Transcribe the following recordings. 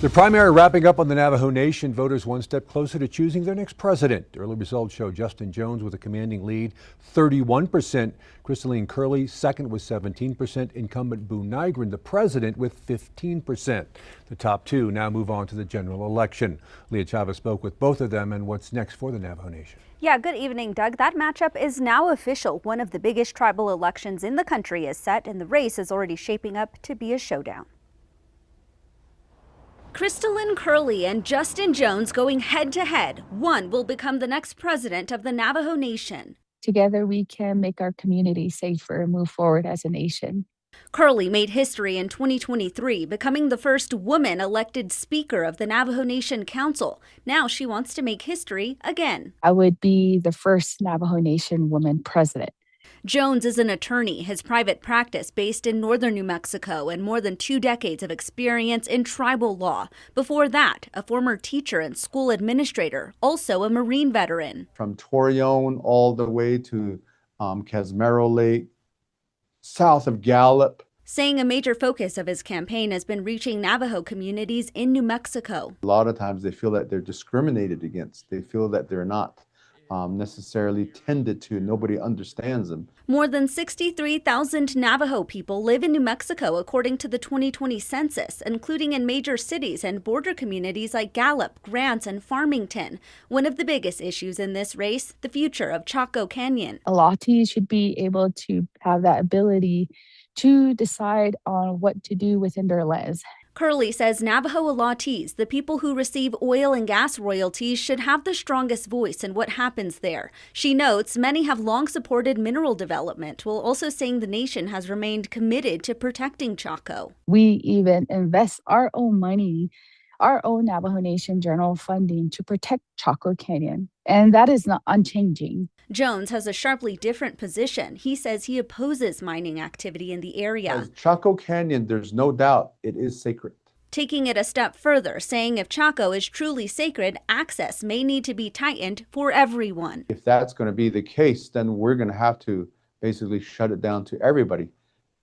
The primary wrapping up on the Navajo Nation, voters one step closer to choosing their next president. Early results show Justin Jones with a commanding lead, 31%. Crystalyne Curley second with 17%. Incumbent Boone Nygren, the president, with 15%. The top two now move on to the general election. Leah Chavez spoke with both of them and what's next for the Navajo Nation. Yeah, good evening, Doug. That matchup is now official. One of the biggest tribal elections in the country is set, and the race is already shaping up to be a showdown. Crystalyne Curley and Justin Jones going head-to-head. One will become the next president of the Navajo Nation. Together, we can make our community safer and move forward as a nation. Curley made history in 2023, becoming the first woman elected Speaker of the Navajo Nation Council. Now she wants to make history again. I would be the first Navajo Nation woman president. Jones is an attorney, his private practice based in northern New Mexico, and more than 2 decades of experience in tribal law. Before that, a former teacher and school administrator, also a Marine veteran. From Torreon all the way to Casmero Lake, south of Gallup. Saying a major focus of his campaign has been reaching Navajo communities in New Mexico. A lot of times they feel that they're discriminated against. They feel that they're not necessarily tended to. Nobody understands them. More than 63,000 Navajo people live in New Mexico, according to the 2020 census, including in major cities and border communities like Gallup, Grants, and Farmington. One of the biggest issues in this race, the future of Chaco Canyon. Allottees should be able to have that ability to decide on what to do within their lands. Curley says Navajo allottees, the people who receive oil and gas royalties, should have the strongest voice in what happens there. She notes many have long supported mineral development, while also saying the nation has remained committed to protecting Chaco. We even invest our own money, our own Navajo Nation general funding to protect Chaco Canyon, and that is not unchanging. Jones has a sharply different position. He says he opposes mining activity in the area. As Chaco Canyon, there's no doubt it is sacred. Taking it a step further, saying if Chaco is truly sacred, access may need to be tightened for everyone. If that's going to be the case, then we're going to have to basically shut it down to everybody,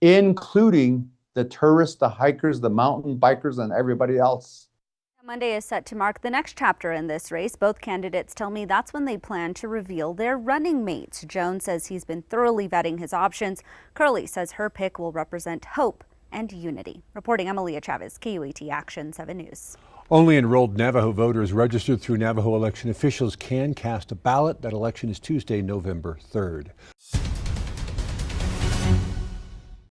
including the tourists, the hikers, the mountain bikers, and everybody else. Monday is set to mark the next chapter in this race. Both candidates tell me that's when they plan to reveal their running mates. Jones says he's been thoroughly vetting his options. Curley says her pick will represent hope and unity. Reporting, I'm Leah Chavez, KUAT Action 7 News. Only enrolled Navajo voters registered through Navajo election officials can cast a ballot. That election is Tuesday, November 3rd.